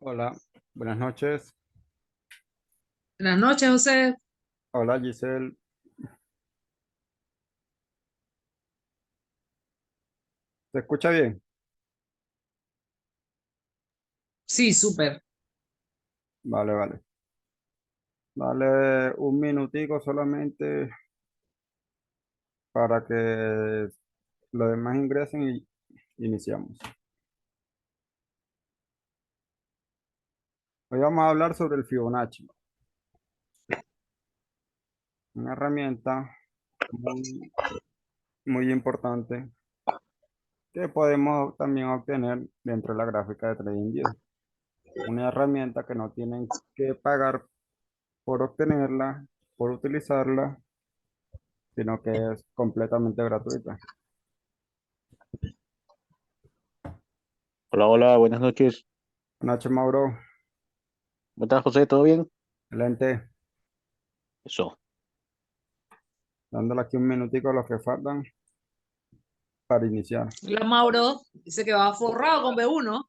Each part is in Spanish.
Hola, buenas noches. Buenas noches, José. Hola Giselle, ¿se escucha bien? Sí, súper. Vale, vale. Dale un minutico solamente para que los demás ingresen y iniciamos. Hoy vamos a hablar sobre el Fibonacci, una herramienta muy, muy importante que podemos también obtener dentro de la gráfica de TradingView. Una herramienta que no tienen que pagar por obtenerla, por utilizarla, sino que es completamente gratuita. Hola, hola, buenas noches. Nacho Mauro, ¿Cómo estás, José? ¿Todo bien? excelente. Eso. Dándole aquí un minutico a los que faltan para iniciar. Hola, Mauro. Dice que va forrado con B1.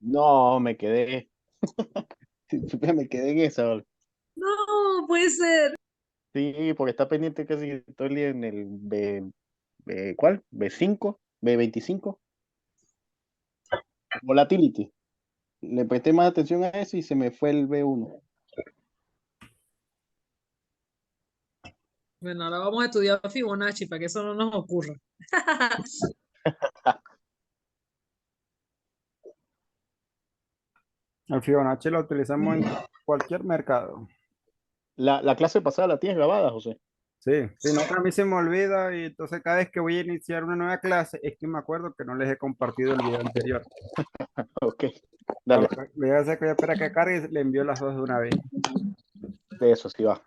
No, me quedé. Me quedé en esa, ¿vale? No, puede ser. Sí, porque está pendiente casi todo el día en el ¿cuál? B5, B25. Volatility. Le presté más atención a eso y se me fue el B1. Bueno, ahora vamos a estudiar Fibonacci para que eso no nos ocurra. El Fibonacci lo utilizamos en cualquier mercado. La clase pasada la tienes grabada, José. Sí, sino que a mí se me olvida y entonces cada vez que voy a iniciar una nueva clase es que me acuerdo que no les he compartido el video anterior. Ok, A lo dale. que voy a hacer que voy a esperar que cargue y le envío las dos de una vez. De eso sí va.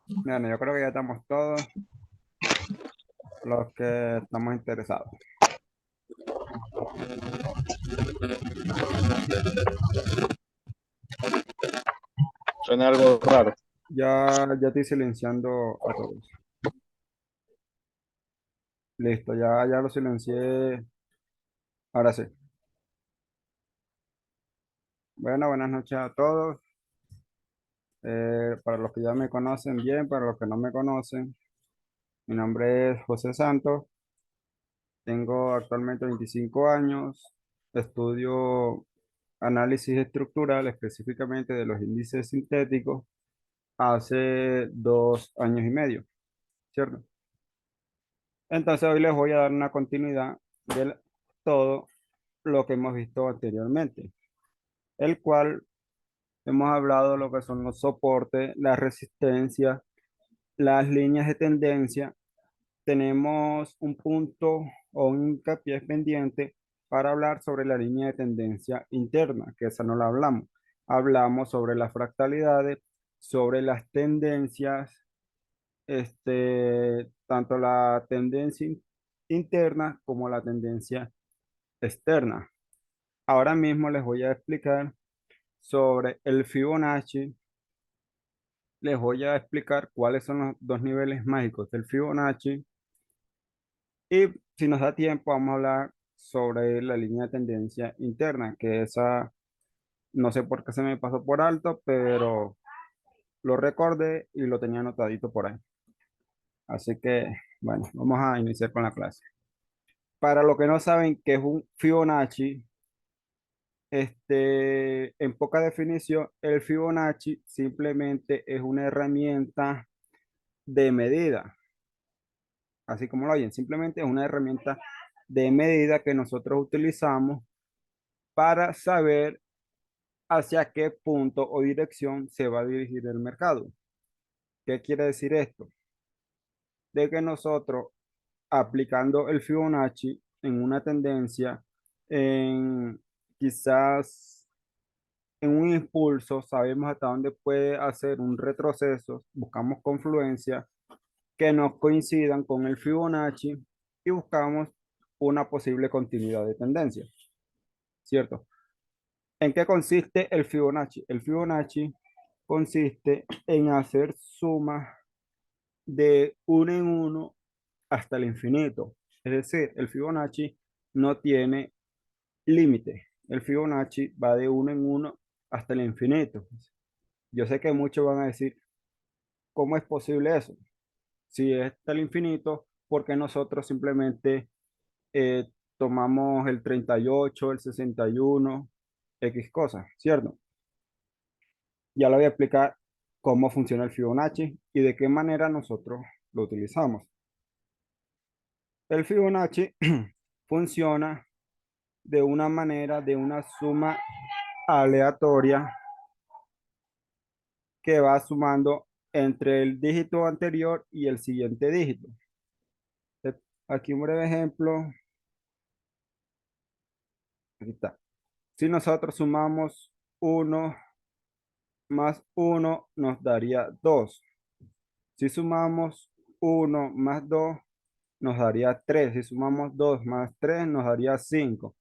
Bueno, yo creo que ya estamos todos los que estamos interesados. Suena algo raro. Ya estoy silenciando a todos. Listo, ya lo silencié. Ahora sí. Bueno, buenas noches a todos. Para los que ya me conocen bien, para los que no me conocen, mi nombre es José Santos, tengo actualmente 25 años, estudio análisis estructural, específicamente de los índices sintéticos, hace 2 años y medio, ¿cierto? Entonces hoy les voy a dar una continuidad de todo lo que hemos visto anteriormente, el cual hemos hablado de lo que son los soportes, las resistencias, las líneas de tendencia. Tenemos un punto o un hincapié pendiente para hablar sobre la línea de tendencia interna, que esa no la hablamos. Hablamos sobre las fractalidades, sobre las tendencias, tanto la tendencia interna como la tendencia externa. Ahora mismo les voy a explicar sobre el Fibonacci. Les voy a explicar cuáles son los dos niveles mágicos del Fibonacci. Y si nos da tiempo, vamos a hablar sobre la línea de tendencia interna, que esa no sé por qué se me pasó por alto, pero lo recordé y lo tenía anotadito por ahí. Así que, bueno, vamos a iniciar con la clase. Para los que no saben qué es un Fibonacci, en poca definición, el Fibonacci simplemente es una herramienta de medida, así como lo oyen, simplemente es una herramienta de medida que nosotros utilizamos para saber hacia qué punto o dirección se va a dirigir el mercado. ¿Qué quiere decir esto? De que nosotros, aplicando el Fibonacci en una tendencia, en quizás en un impulso, sabemos hasta dónde puede hacer un retroceso, buscamos confluencia que nos coincidan con el Fibonacci y buscamos una posible continuidad de tendencia, ¿cierto? ¿En qué consiste el Fibonacci? El Fibonacci consiste en hacer sumas de uno en uno hasta el infinito. Es decir, el Fibonacci no tiene límite. El Fibonacci va de uno en uno hasta el infinito. Yo sé que muchos van a decir, ¿cómo es posible eso? Si es hasta el infinito, ¿por qué nosotros simplemente eh, tomamos el 38, el 61, X cosas, ¿cierto? Ya le voy a explicar cómo funciona el Fibonacci y de qué manera nosotros lo utilizamos. El Fibonacci funciona de una manera, de una suma aleatoria que va sumando entre el dígito anterior y el siguiente dígito. Aquí un breve ejemplo. Aquí está. Si nosotros sumamos uno más uno nos daría 2. Si sumamos uno más 2 nos daría 3. Si sumamos 2 más 3 nos daría 5.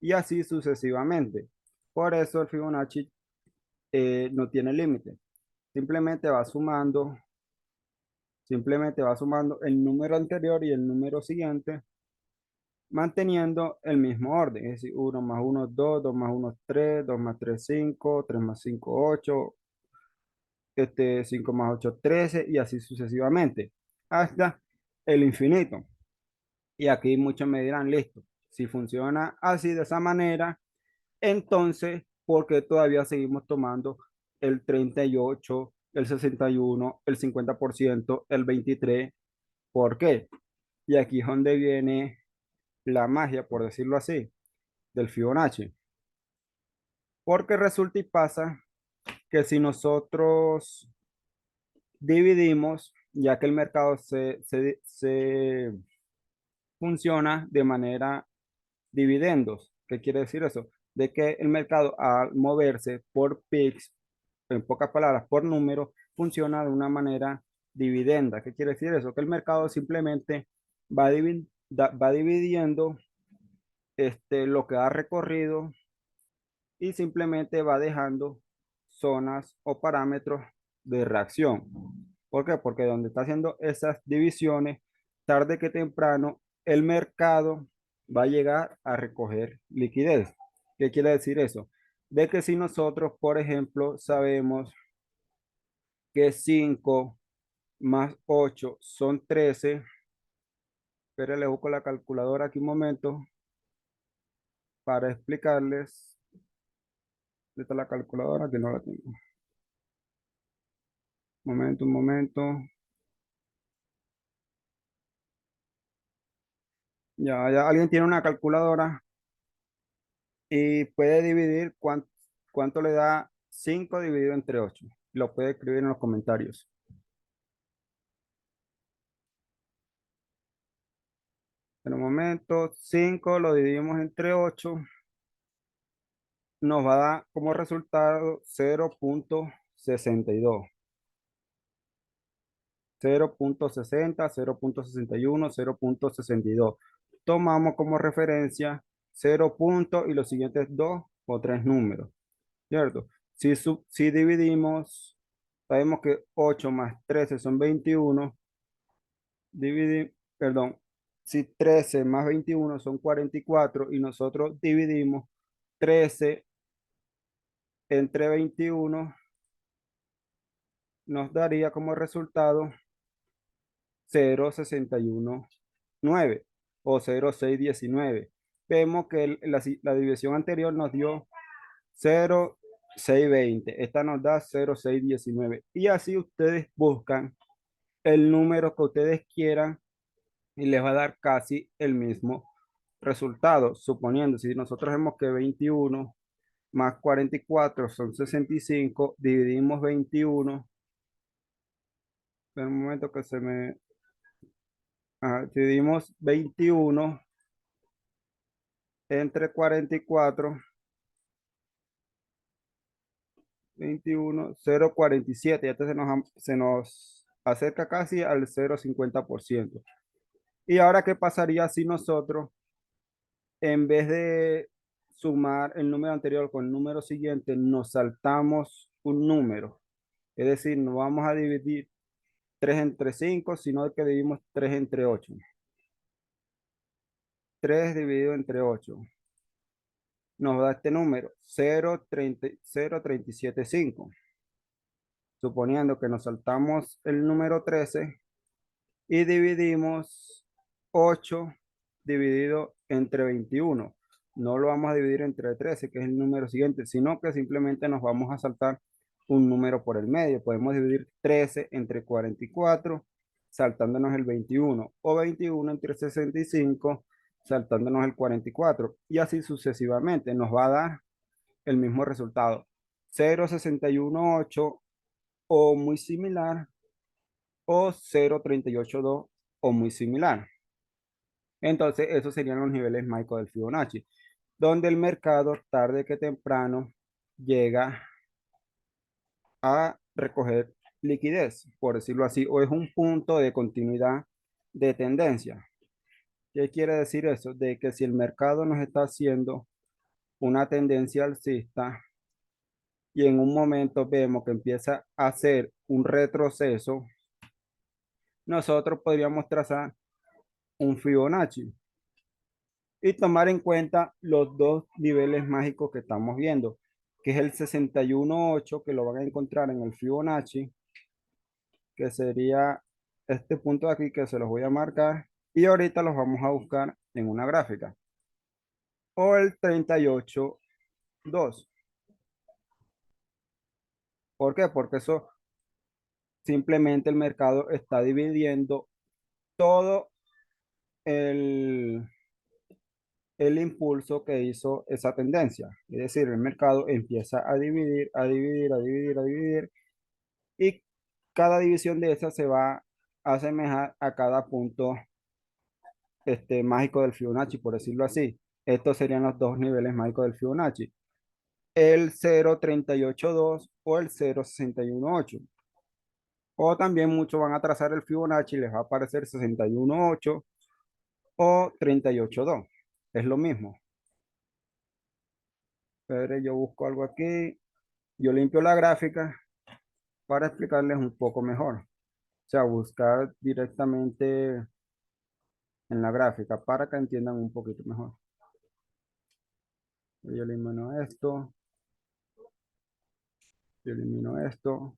Y así sucesivamente. Por eso el Fibonacci no tiene límite. Simplemente va sumando el número anterior y el número siguiente, manteniendo el mismo orden. Es decir, uno más uno es 2, 2 más uno es 3, 2 más 3 es 5, 3 más 5 es 8, 5 más 8 es 13 y así sucesivamente, hasta el infinito. Y aquí muchos me dirán, listo, si funciona así de esa manera, entonces, ¿por qué todavía seguimos tomando el 38, el 61, el 50%, el 23%? ¿Por qué? Y aquí es donde viene la magia, por decirlo así, del Fibonacci. Porque resulta y pasa que si nosotros dividimos, ya que el mercado se funciona de manera dividendos. ¿Qué quiere decir eso? De que el mercado al moverse por pics, en pocas palabras, por número, funciona de una manera dividenda. ¿Qué quiere decir eso? Que el mercado simplemente va dividiendo lo que ha recorrido y simplemente va dejando zonas o parámetros de reacción. ¿Por qué? Porque donde está haciendo esas divisiones, tarde que temprano, el mercado va a llegar a recoger liquidez. ¿Qué quiere decir eso? De que si nosotros, por ejemplo, sabemos que 5 más 8 son 13, pero le busco la calculadora aquí un momento para explicarles. ¿Dónde está la calculadora? Que no la tengo. Un momento. Ya alguien tiene una calculadora y puede dividir cuánto le da 5 dividido entre 8. Lo puede escribir en los comentarios. En un momento, 5 lo dividimos entre 8, nos va a dar como resultado 0,62. 0,60, 0,61, 0,62. Tomamos como referencia 0 puntos y los siguientes dos o tres números, ¿cierto? Si dividimos, sabemos que 8 más 13 son 21. Perdón, si 13 más 21 son 44 y nosotros dividimos 13 entre 21, nos daría como resultado 0,619 o 0,619. Vemos que la división anterior nos dio 0,620. Esta nos da 0,619. Y así ustedes buscan el número que ustedes quieran y les va a dar casi el mismo resultado. Suponiendo, si nosotros vemos que 21 más 44 son 65, dividimos 21. En un momento que se me... dividimos 21 entre 44, 21, 0,47. Ya se nos acerca casi al 0,50%. Y ahora, ¿qué pasaría si nosotros, en vez de sumar el número anterior con el número siguiente, nos saltamos un número? Es decir, no vamos a dividir 3 entre 5, sino que dividimos 3 entre 8. 3 dividido entre 8. nos da este número, 0,375. Suponiendo que nos saltamos el número 13 y dividimos 8 dividido entre 21. No lo vamos a dividir entre 13, que es el número siguiente, sino que simplemente nos vamos a saltar un número por el medio. Podemos dividir 13 entre 44, saltándonos el 21, o 21 entre 65, saltándonos el 44, y así sucesivamente. Nos va a dar el mismo resultado, 0,618 o muy similar, o 0,382 o muy similar. Entonces, esos serían los niveles mágicos del Fibonacci, donde el mercado, tarde que temprano, llega a recoger liquidez, por decirlo así, o es un punto de continuidad de tendencia. ¿Qué quiere decir eso? De que si el mercado nos está haciendo una tendencia alcista y en un momento vemos que empieza a hacer un retroceso, nosotros podríamos trazar un Fibonacci y tomar en cuenta los dos niveles mágicos que estamos viendo, que es el 61.8, que lo van a encontrar en el Fibonacci, que sería este punto de aquí, que se los voy a marcar, y ahorita los vamos a buscar en una gráfica, o el 38.2. ¿Por qué? Porque eso simplemente el mercado está dividiendo todo el, el impulso que hizo esa tendencia. Es decir, el mercado empieza a dividir, a dividir, a dividir, a dividir, y cada división de esa se va a asemejar a cada punto mágico del Fibonacci, por decirlo así. Estos serían los dos niveles mágicos del Fibonacci, el 0,382 o el 0,618. O también muchos van a trazar el Fibonacci y les va a aparecer 61.8 o 38.2. Es lo mismo. Pero yo busco algo aquí. Yo limpio la gráfica para explicarles un poco mejor. O sea, buscar directamente en la gráfica para que entiendan un poquito mejor. Yo elimino esto. Yo elimino esto.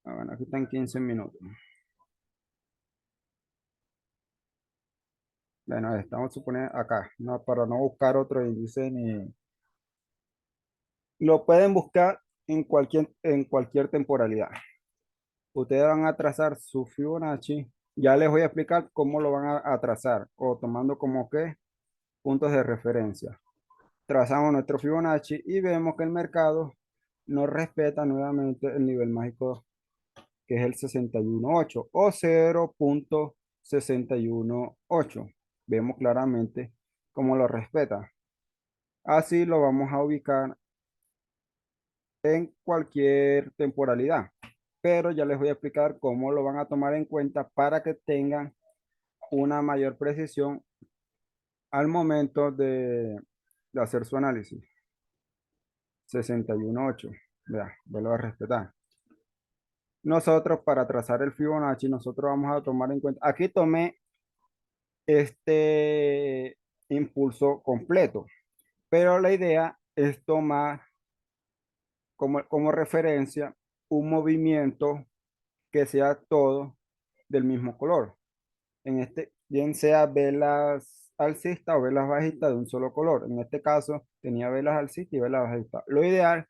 Ah, bueno, aquí están 15 minutos. Bueno, estamos suponiendo acá, no, para no buscar otro índice ni... Lo pueden buscar en cualquier temporalidad. Ustedes van a trazar su Fibonacci. Ya les voy a explicar cómo lo van a trazar o tomando como que puntos de referencia. Trazamos nuestro Fibonacci y vemos que el mercado no respeta nuevamente el nivel mágico, que es el 61.8 o 0,618. Vemos claramente cómo lo respeta. Así lo vamos a ubicar en cualquier temporalidad, pero ya les voy a explicar cómo lo van a tomar en cuenta para que tengan una mayor precisión al momento de hacer su análisis. 61.8, vea, vuelvo a respetar. Nosotros, para trazar el Fibonacci, nosotros vamos a tomar en cuenta, aquí tomé este impulso completo, pero la idea es tomar como referencia un movimiento que sea todo del mismo color. Bien sea velas alcistas o velas bajistas de un solo color. En este caso, tenía velas alcistas y velas bajistas. Lo ideal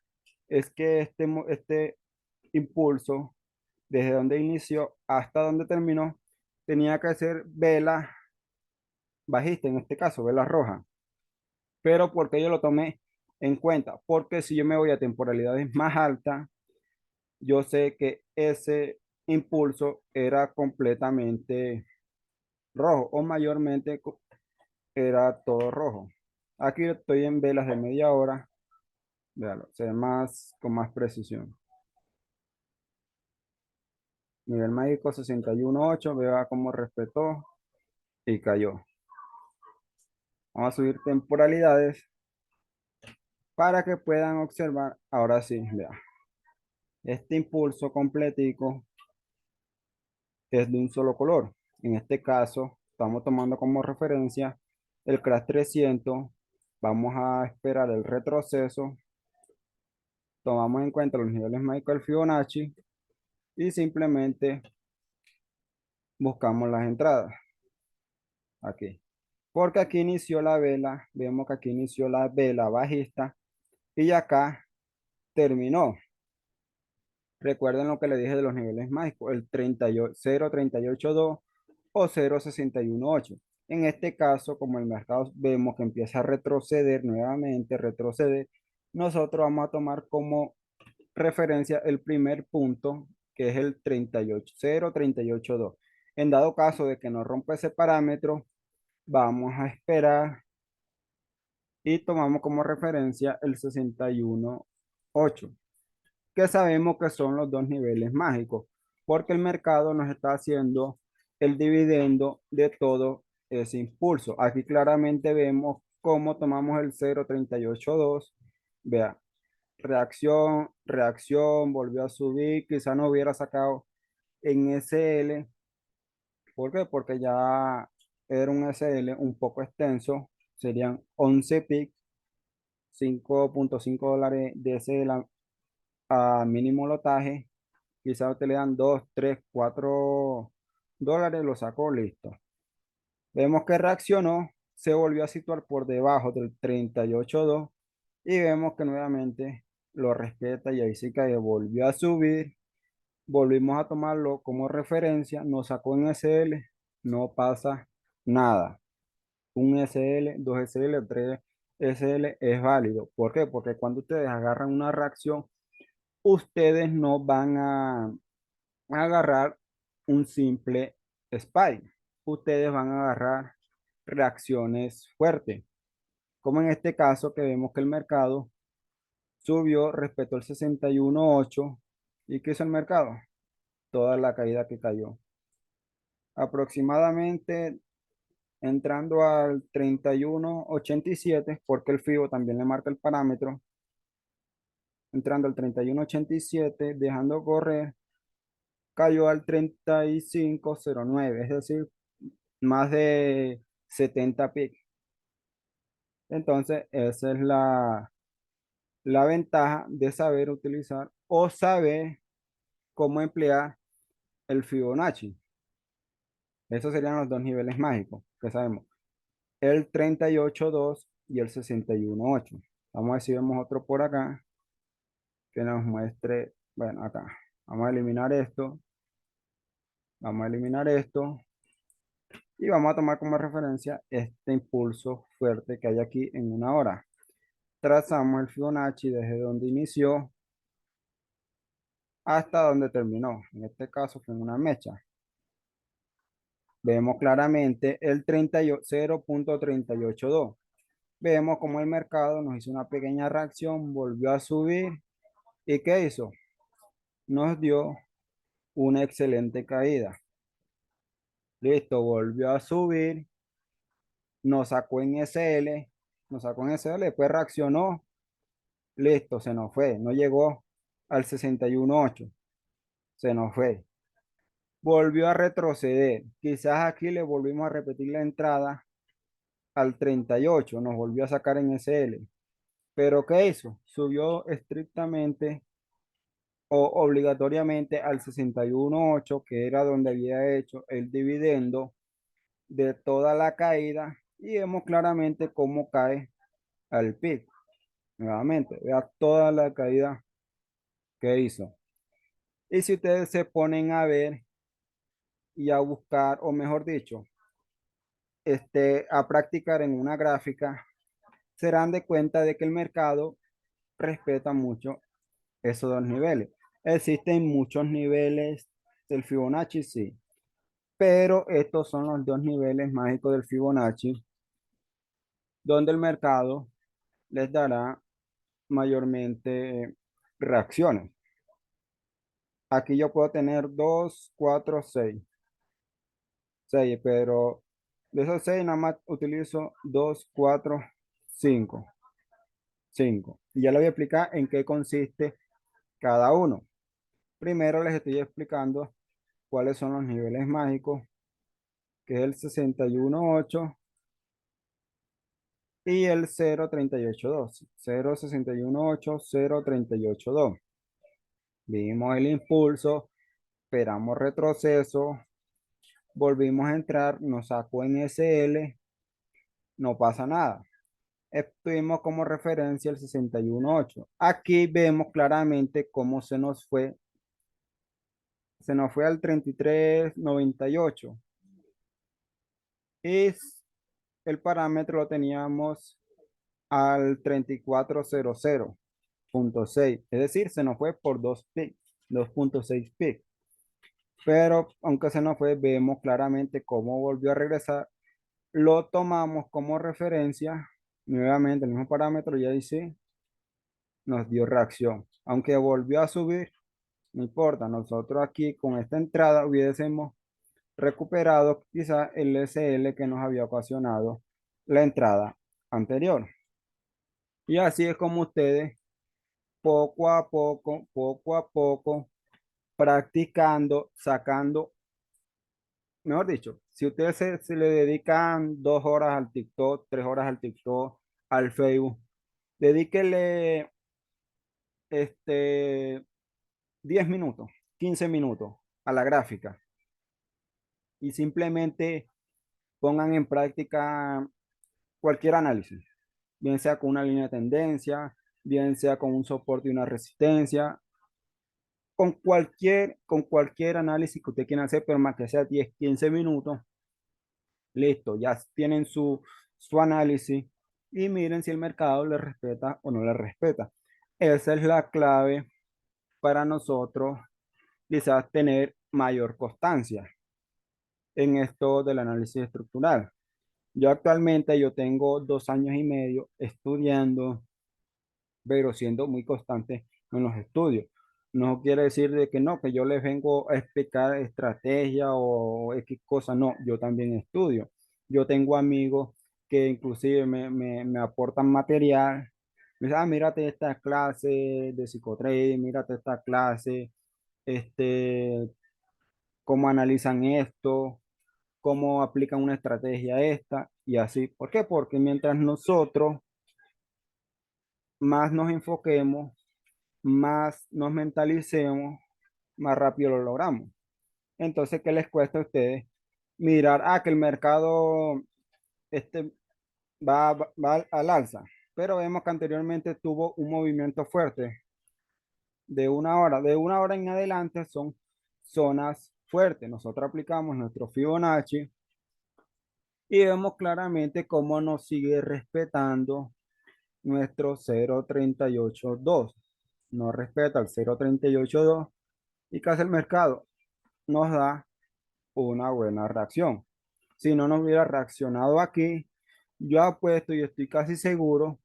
es que este impulso, desde donde inició hasta donde terminó, tenía que ser vela bajista, en este caso, vela roja. Pero ¿por qué yo lo tomé en cuenta? Porque si yo me voy a temporalidades más altas, yo sé que ese impulso era completamente rojo o mayormente era todo rojo. Aquí estoy en velas de media hora. Véalo, se ve más con más precisión. Nivel mágico 61.8, vea cómo respetó y cayó. Vamos a subir temporalidades para que puedan observar. Ahora sí, vea. Este impulso completico es de un solo color. En este caso estamos tomando como referencia el crash 300. Vamos a esperar el retroceso, tomamos en cuenta los niveles mágicos del Fibonacci y simplemente buscamos las entradas aquí. Porque aquí inició la vela, vemos que aquí inició la vela bajista y acá terminó. Recuerden lo que le dije de los niveles mágicos, el 38, 0.382 o 0.618. En este caso, como el mercado vemos que empieza a retroceder nuevamente, retroceder, nosotros vamos a tomar como referencia el primer punto, que es el 38, 0.382. En dado caso de que no rompa ese parámetro, vamos a esperar y tomamos como referencia el 61.8, que sabemos que son los dos niveles mágicos, porque el mercado nos está haciendo el dividendo de todo ese impulso. Aquí claramente vemos cómo tomamos el 0.382. Vea, reacción, reacción, volvió a subir, quizá no hubiera sacado en SL. ¿Por qué? Porque ya era un SL un poco extenso, serían 11 pics, $5.5 de SL a mínimo lotaje. Quizá usted le dan 2 3 4 dólares, lo sacó, listo. Vemos que reaccionó, se volvió a situar por debajo del 38.2 y vemos que nuevamente lo respeta y ahí sí que volvió a subir. Volvimos a tomarlo como referencia, nos sacó en SL, no pasa nada. Un SL, dos SL, tres SL es válido. ¿Por qué? Porque cuando ustedes agarran una reacción, ustedes no van a agarrar un simple spike. Ustedes van a agarrar reacciones fuertes, como en este caso que vemos que el mercado subió respecto al 61.8. ¿Y qué hizo el mercado? Toda la caída que cayó. Aproximadamente entrando al 31.87, porque el FIBO también le marca el parámetro, entrando al 31.87, dejando correr, cayó al 35.09, es decir, más de 70 pics. Entonces, esa es la ventaja de saber utilizar o saber cómo emplear el Fibonacci. Esos serían los dos niveles mágicos que sabemos, el 38.2 y el 61.8. Vamos a ver si vemos otro por acá que nos muestre, bueno, acá. Vamos a eliminar esto, vamos a eliminar esto y vamos a tomar como referencia este impulso fuerte que hay aquí en una hora. Trazamos el Fibonacci desde donde inició hasta donde terminó. En este caso fue en una mecha. Vemos claramente el 0.382. Vemos como el mercado nos hizo una pequeña reacción, volvió a subir. ¿Y qué hizo? Nos dio una excelente caída. Listo, volvió a subir, nos sacó en SL, nos sacó en SL, después reaccionó, listo, se nos fue, no llegó al 61.8, se nos fue. Volvió a retroceder, quizás aquí le volvimos a repetir la entrada al 38, nos volvió a sacar en SL. Pero ¿qué hizo? Subió estrictamente o obligatoriamente al 61.8, que era donde había hecho el dividendo de toda la caída, y vemos claramente cómo cae al pico. Nuevamente, vea toda la caída que hizo. Y si ustedes se ponen a ver y a buscar, o mejor dicho, a practicar en una gráfica, serán de cuenta de que el mercado respeta mucho esos dos niveles. Existen muchos niveles del Fibonacci, sí, pero estos son los dos niveles mágicos del Fibonacci, donde el mercado les dará mayormente reacciones. Aquí yo puedo tener 2 4 6 6, pero de esos 6 nada más utilizo 2 4 5 5. Y ya les voy a explicar en qué consiste cada uno. Primero les estoy explicando cuáles son los niveles mágicos que es el 61.8 y el 0.382. 0.618, 0.382. Vimos el impulso, esperamos retroceso, volvimos a entrar, nos sacó en SL, no pasa nada. Tuvimos como referencia el 61.8. Aquí vemos claramente cómo se nos fue al 33.98 y el parámetro lo teníamos al 3400.6, es decir, se nos fue por 2 pics, 2.6 pics. Pero aunque se nos fue, vemos claramente cómo volvió a regresar. Lo tomamos como referencia, nuevamente el mismo parámetro, ya dice, nos dio reacción. Aunque volvió a subir, no importa, nosotros aquí con esta entrada hubiésemos recuperado quizá el SL que nos había ocasionado la entrada anterior. Y así es como ustedes poco a poco, practicando, sacando, mejor dicho, si ustedes se le dedican 2 horas al TikTok, 3 horas al TikTok, al Facebook, dedíquele este, 10 minutos, 15 minutos a la gráfica y simplemente pongan en práctica cualquier análisis, bien sea con una línea de tendencia, bien sea con un soporte y una resistencia, con cualquier análisis que usted quiera hacer, pero más que sea 10 15 minutos, listo, ya tienen su análisis y miren si el mercado le respeta o no le respeta. Esa es la clave para nosotros quizás tener mayor constancia en esto del análisis estructural. Yo tengo 2 años y medio estudiando, pero siendo muy constante en los estudios. No quiere decir de que no, que yo les vengo a explicar estrategia o X cosa, no, yo también estudio. Yo tengo amigos que inclusive me aportan material. Me dicen, mírate esta clase de psicotrading, mírate esta clase, este, cómo analizan esto, cómo aplican una estrategia esta y así. ¿Por qué? Porque mientras nosotros más nos enfoquemos, más nos mentalicemos, más rápido lo logramos. Entonces, ¿qué les cuesta a ustedes? Mirar, que el mercado este, va al alza, pero vemos que anteriormente tuvo un movimiento fuerte de 1 hora. De 1 hora en adelante son zonas fuertes. Nosotros aplicamos nuestro Fibonacci y vemos claramente cómo nos sigue respetando nuestro 0.382. No respeta el 0.382 y casi el mercado nos da una buena reacción. Si no nos hubiera reaccionado aquí, yo apuesto y estoy casi seguro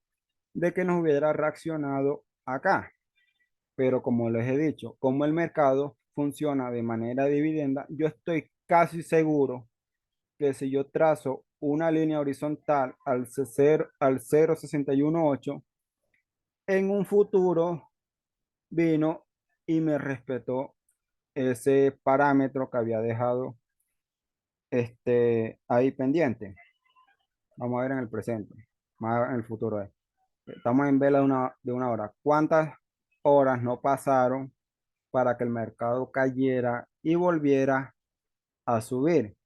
de que nos hubiera reaccionado acá. Pero como les he dicho, como el mercado funciona de manera dividenda, yo estoy casi seguro que si yo trazo una línea horizontal al 0.618, en un futuro vino y me respetó ese parámetro que había dejado ahí pendiente. Vamos a ver en el presente, más en el futuro. Estamos en vela de una hora. ¿Cuántas horas no pasaron para que el mercado cayera y volviera a subir?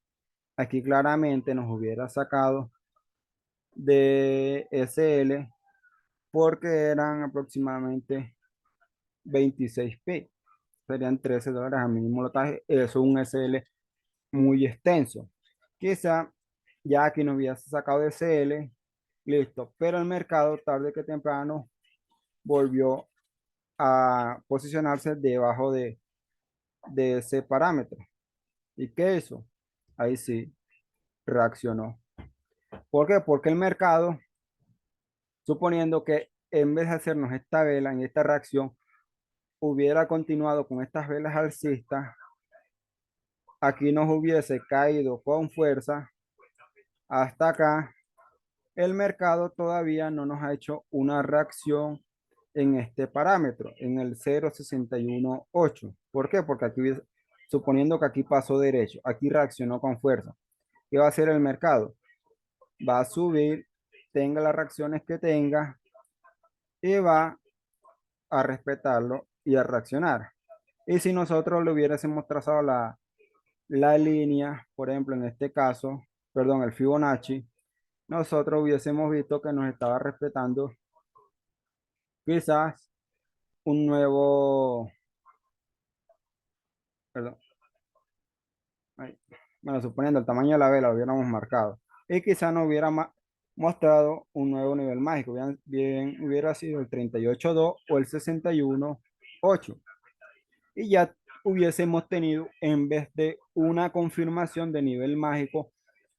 Aquí claramente nos hubiera sacado de SL porque eran aproximadamente 26 p. Serían $13 a mínimo lotaje. Eso es un SL muy extenso. Quizá ya aquí nos hubiese sacado de SL, listo, pero el mercado tarde que temprano volvió a posicionarse debajo de ese parámetro. ¿Y qué hizo? Ahí sí, reaccionó. ¿Por qué? Porque el mercado, suponiendo que en vez de hacernos esta vela en esta reacción, hubiera continuado con estas velas alcistas, aquí nos hubiese caído con fuerza hasta acá. El mercado todavía no nos ha hecho una reacción en este parámetro, en el 0.618. ¿Por qué? Porque aquí, suponiendo que aquí pasó derecho, aquí reaccionó con fuerza. ¿Qué va a hacer el mercado? Va a subir, tenga las reacciones que tenga y va a respetarlo y a reaccionar. Y si nosotros le hubiésemos trazado la línea, por ejemplo, en este caso, perdón, el Fibonacci, nosotros hubiésemos visto que nos estaba respetando quizás un nuevo, perdón, ay, bueno, suponiendo el tamaño de la vela lo hubiéramos marcado y quizás nos hubiera mostrado un nuevo nivel mágico, bien hubiera sido el 38.2 o el 61.8 y ya hubiésemos tenido, en vez de una confirmación de nivel mágico,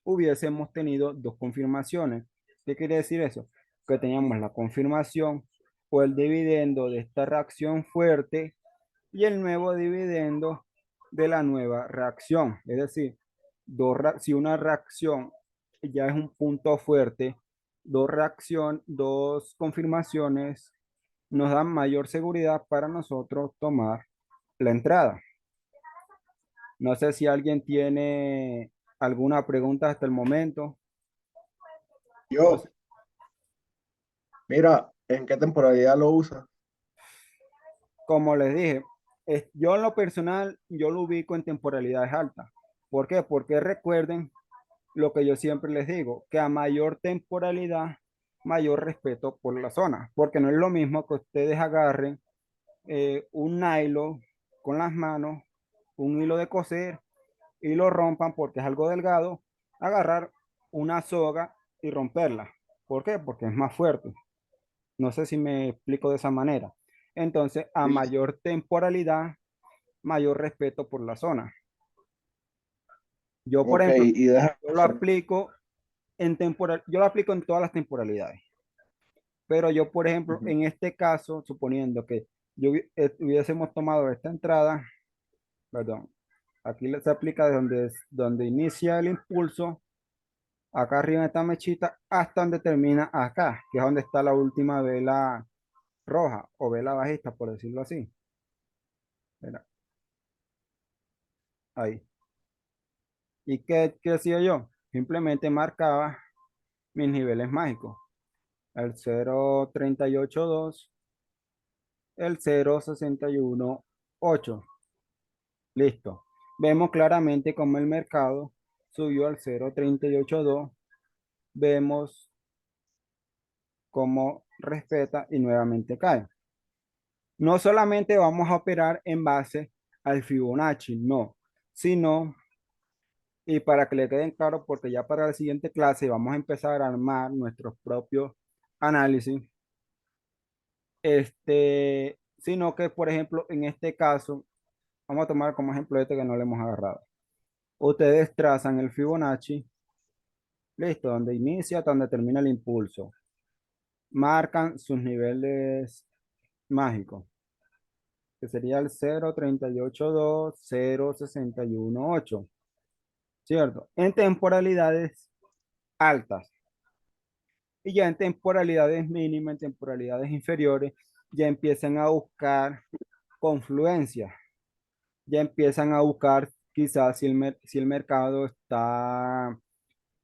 hubiésemos tenido dos confirmaciones. ¿Qué quiere decir eso? Que teníamos la confirmación o el dividendo de esta reacción fuerte y el nuevo dividendo de la nueva reacción. Es decir, si una reacción ya es un punto fuerte, dos confirmaciones nos dan mayor seguridad para nosotros tomar la entrada. No sé si alguien tiene alguna pregunta hasta el momento. No sé. Yo, mira, ¿en qué temporalidad lo usas? Como les dije, yo en lo personal, yo lo ubico en temporalidades altas. ¿Por qué? Porque recuerden lo que yo siempre les digo, que a mayor temporalidad, mayor respeto por la zona. Porque no es lo mismo que ustedes agarren un nylon con las manos, un hilo de coser y lo rompan porque es algo delgado, agarrar una soga y romperla. ¿Por qué? Porque es más fuerte. No sé si me explico de esa manera. Entonces, a Sí. mayor temporalidad, mayor respeto por la zona. Yo, por Ok, ejemplo, y deja. yo lo aplico yo lo aplico en todas las temporalidades. Pero yo, por ejemplo, Ujú. en este caso, suponiendo que hubiésemos tomado esta entrada, perdón, aquí se aplica de donde inicia el impulso, acá arriba en esta mechita, hasta donde termina acá, que es donde está la última vela roja o vela bajista, por decirlo así. Mira, ahí. ¿Y qué hacía yo? Simplemente marcaba mis niveles mágicos. El 0.382, el 0.618. Listo. Vemos claramente cómo el mercado subió al 0.382. Vemos cómo respeta y nuevamente cae. No solamente vamos a operar en base al Fibonacci, no, sino, y para que le queden claro, porque ya para la siguiente clase vamos a empezar a armar nuestros propios análisis, sino que, por ejemplo, en este caso, vamos a tomar como ejemplo este que no le hemos agarrado. Ustedes trazan el Fibonacci, listo, donde inicia hasta donde termina el impulso. Marcan sus niveles mágicos, que sería el 0.382, 0.618, ¿cierto? En temporalidades altas. Y ya en temporalidades mínimas, en temporalidades inferiores, ya empiezan a buscar confluencia. Ya empiezan a buscar quizás si el mercado está,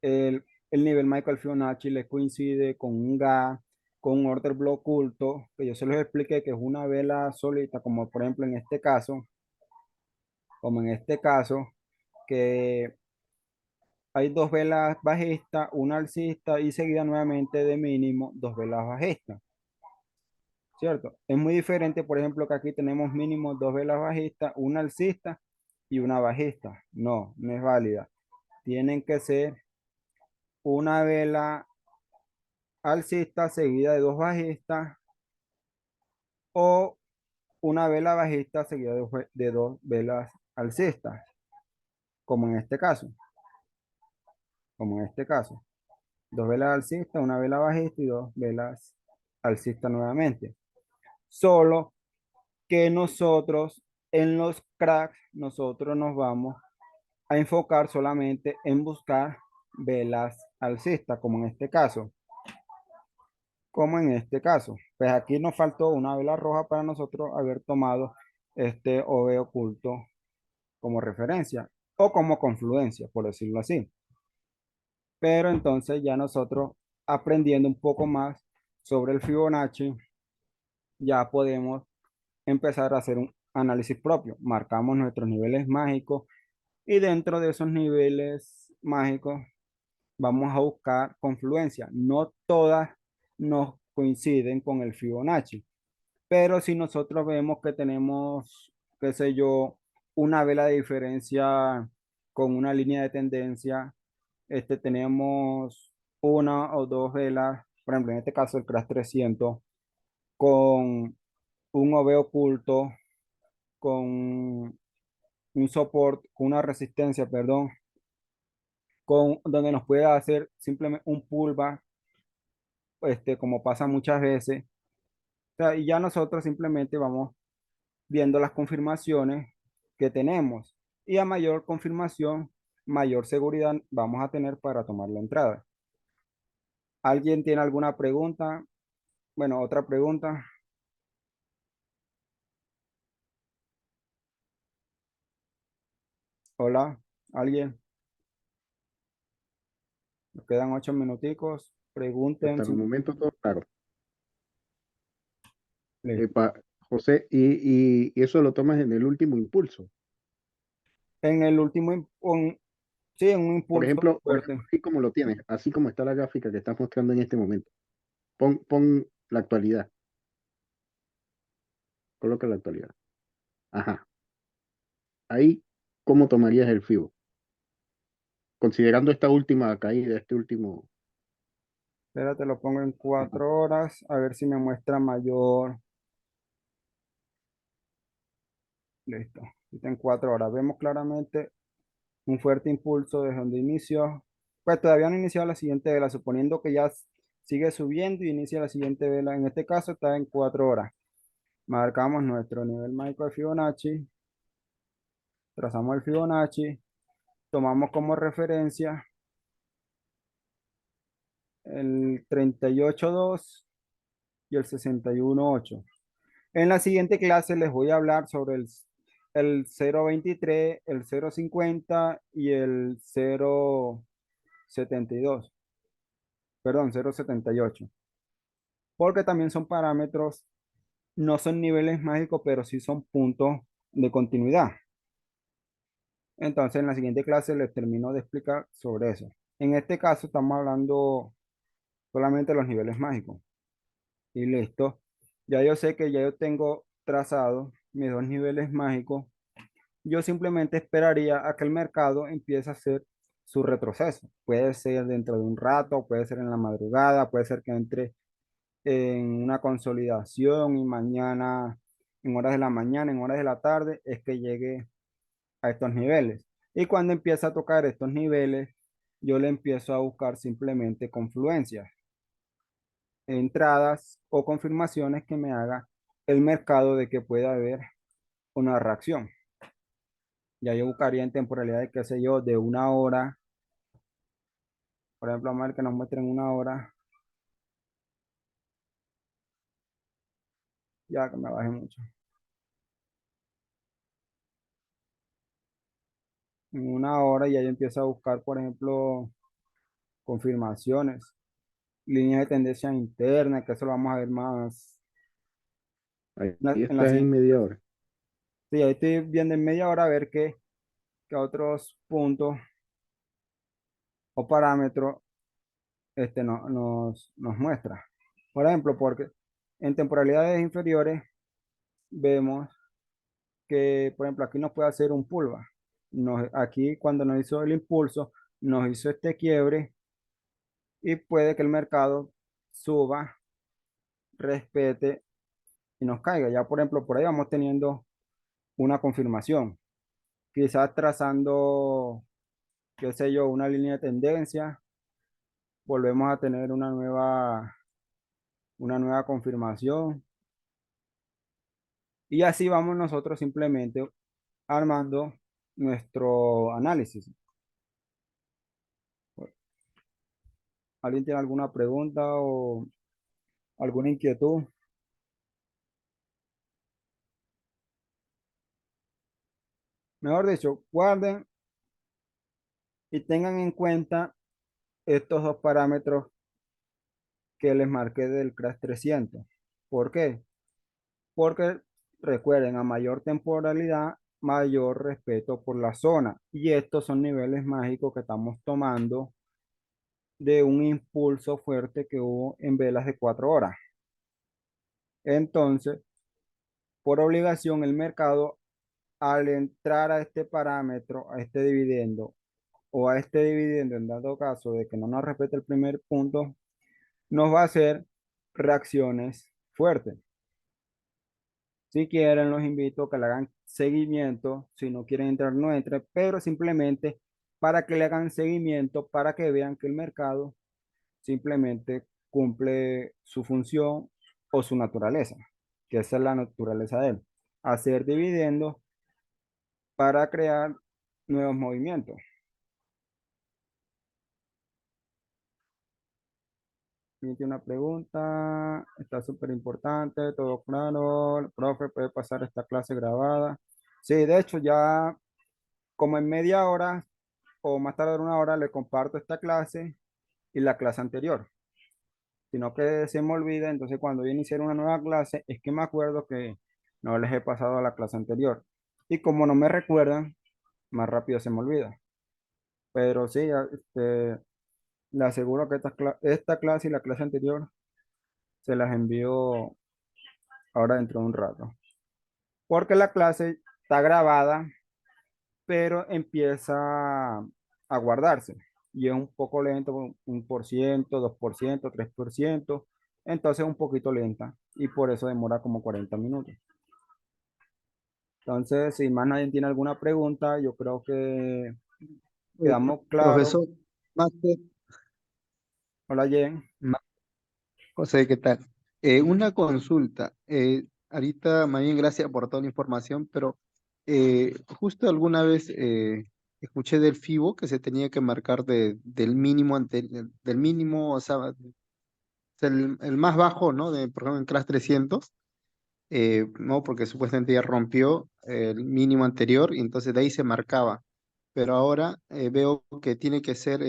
el nivel Michael Fibonacci le coincide con un GA, con un order block oculto, que yo se los expliqué que es una vela solita, como por ejemplo en este caso, como en este caso, que hay dos velas bajistas, una alcista y seguida nuevamente de mínimo dos velas bajistas, ¿cierto? Es muy diferente, por ejemplo, que aquí tenemos mínimo dos velas bajistas, una alcista y una bajista. No, no es válida. Tienen que ser una vela alcista seguida de dos bajistas o una vela bajista seguida de dos velas alcistas, como en este caso, como en este caso. Dos velas alcistas, una vela bajista y dos velas alcistas nuevamente. Solo que nosotros en los cracks, nosotros nos vamos a enfocar solamente en buscar velas alcistas, como en este caso. Como en este caso. Pues aquí nos faltó una vela roja para nosotros haber tomado este OV oculto como referencia o como confluencia, por decirlo así. pero entonces ya nosotros aprendiendo un poco más sobre el Fibonacci, ya podemos empezar a hacer un análisis propio. Marcamos nuestros niveles mágicos y dentro de esos niveles mágicos vamos a buscar confluencia. No todas nos coinciden con el Fibonacci, pero si nosotros vemos que tenemos, qué sé yo, una vela de diferencia con una línea de tendencia, tenemos una o dos velas, por ejemplo, en este caso el CRAS 300, con un OV oculto, con un soporte, con una resistencia, perdón, donde nos puede hacer simplemente un pullback, como pasa muchas veces. O sea, y ya nosotros simplemente vamos viendo las confirmaciones que tenemos. Y a mayor confirmación, mayor seguridad vamos a tener para tomar la entrada. ¿Alguien tiene alguna pregunta? Bueno, otra pregunta. Hola, ¿alguien? Nos quedan 8 minuticos. Pregunten. Hasta el momento todo claro. Listo. Epa, José, y eso lo tomas en el último impulso. En el último, sí, en un Por impulso ejemplo, fuerte. así como lo tienes, así como está la gráfica que estás mostrando en este momento. Pon la actualidad. Coloca la actualidad. Ajá. Ahí, ¿cómo tomarías el FIBO? Considerando esta última caída, este último. Espérate, lo pongo en Ajá. 4 horas, a ver si me muestra mayor. Listo. Está en 4 horas. Vemos claramente un fuerte impulso desde donde inició. Pues todavía no ha iniciado la siguiente vela, suponiendo que ya sigue subiendo y inicia la siguiente vela. En este caso está en 4 horas. Marcamos nuestro nivel mágico de Fibonacci, trazamos el Fibonacci, tomamos como referencia el 38.2 y el 61.8. En la siguiente clase les voy a hablar sobre el 0.23, el 0.50 y el 0.72. Perdón, 0.78. Porque también son parámetros, no son niveles mágicos, pero sí son puntos de continuidad. Entonces, en la siguiente clase les termino de explicar sobre eso. En este caso, estamos hablando solamente de los niveles mágicos. Y listo. Ya yo sé que ya yo tengo trazado mis dos niveles mágicos. Yo simplemente esperaría a que el mercado empiece a hacer su retroceso. Puede ser dentro de un rato, puede ser en la madrugada, puede ser que entre en una consolidación y mañana, en horas de la mañana, en horas de la tarde, es que llegue a estos niveles. Y cuando empieza a tocar estos niveles, yo le empiezo a buscar simplemente confluencias, entradas o confirmaciones que me haga el mercado de que pueda haber una reacción. Ya yo buscaría en temporalidad de, qué sé yo, de 1 hora. Por ejemplo, vamos a ver que nos muestren 1 hora. Ya que me baje mucho. En 1 hora ya yo empiezo a buscar, por ejemplo, confirmaciones, líneas de tendencia interna, que eso lo vamos a ver más Ahí en la estás en siguiente. media hora. Sí, ahí estoy viendo en media hora a ver qué otros puntos o parámetros nos muestra. Por ejemplo, porque en temporalidades inferiores vemos que, por ejemplo, aquí nos puede hacer un pullback. Aquí cuando nos hizo el impulso, nos hizo este quiebre y puede que el mercado suba, respete y nos caiga. Ya, por ejemplo, por ahí vamos teniendo una confirmación. Quizás trazando, qué sé yo, una línea de tendencia, volvemos a tener una nueva confirmación. Y así vamos nosotros simplemente armando nuestro análisis. ¿Alguien tiene alguna pregunta o alguna inquietud? Mejor dicho, guarden y tengan en cuenta estos dos parámetros que les marqué del CRAS 300. ¿Por qué? Porque recuerden, a mayor temporalidad, mayor respeto por la zona. Y estos son niveles mágicos que estamos tomando de un impulso fuerte que hubo en velas de 4 horas. Entonces, por obligación, el mercado, al entrar a este parámetro, a este dividendo o a este dividendo, en dado caso de que no nos respete el primer punto, nos va a hacer reacciones fuertes. Si quieren, los invito a que le hagan seguimiento. Si no quieren entrar, no entren, pero simplemente para que le hagan seguimiento, para que vean que el mercado simplemente cumple su función o su naturaleza, que esa es la naturaleza de él, hacer dividendos para crear nuevos movimientos. Tiene una pregunta, está súper importante, todo claro, el profe puede pasar esta clase grabada. Sí, de hecho ya como en media hora o más tarde de una hora le comparto esta clase y la clase anterior, sino que se me olvida, entonces cuando yo iniciar una nueva clase es que me acuerdo que no les he pasado a la clase anterior. Y como no me recuerdan, más rápido se me olvida. Pero sí, le aseguro que esta clase y la clase anterior se las envío ahora dentro de un rato. Porque la clase está grabada, pero empieza a guardarse. Y es un poco lento, 1%, 2%, 3%. Entonces es un poquito lenta y por eso demora como 40 minutos. Entonces, si más nadie tiene alguna pregunta, yo creo que quedamos claros. Profesor, máster, Hola, Jen. José, ¿qué tal? Una consulta. Ahorita, más bien, gracias por toda la información, pero justo alguna vez escuché del FIBO que se tenía que marcar del mínimo, del mínimo, o sea, el más bajo, ¿no? Por ejemplo, en clase 300, ¿no? Porque supuestamente ya rompió el mínimo anterior y entonces de ahí se marcaba. Pero ahora veo que tiene que ser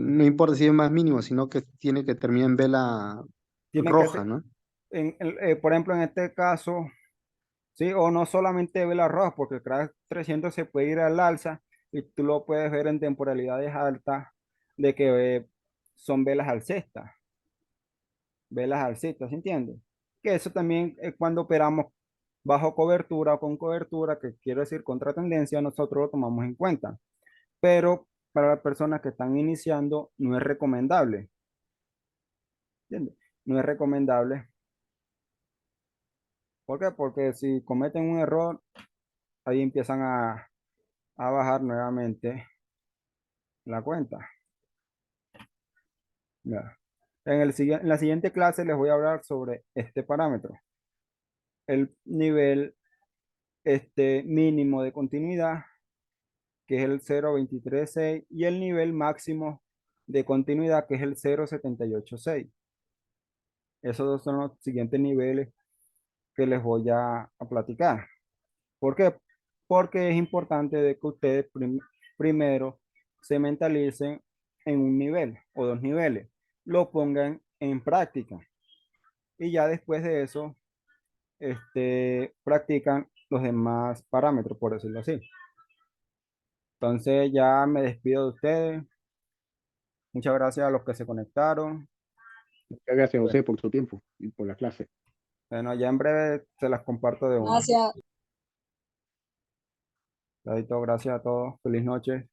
no importa si es más mínimo, sino que tiene que terminar en vela Tiene que roja, ser, ¿no? por ejemplo, en este caso, sí, o no solamente vela roja, porque el CRAS 300 se puede ir al alza y tú lo puedes ver en temporalidades altas de que son velas alcistas, ¿se entiende? Que eso también cuando operamos bajo cobertura o con cobertura, que quiero decir contra tendencia, nosotros lo tomamos en cuenta. Pero para las personas que están iniciando no es recomendable, ¿entiende? No es recomendable. ¿Por qué? Porque si cometen un error, ahí empiezan a bajar nuevamente la cuenta. Ya. En la siguiente clase les voy a hablar sobre este parámetro, el nivel mínimo de continuidad, que es el 0.236, y el nivel máximo de continuidad, que es el 0.786. Esos dos son los siguientes niveles que les voy a platicar. ¿Por qué? Porque es importante de que ustedes primero se mentalicen en un nivel o dos niveles, lo pongan en práctica y ya después de eso practican los demás parámetros, por decirlo así. Entonces ya me despido de ustedes. Muchas gracias a los que se conectaron. Muchas gracias, Bueno, José, por su tiempo y por la clase. bueno, ya en breve se las comparto de una. Gracias. Gracias a todos. Feliz noche.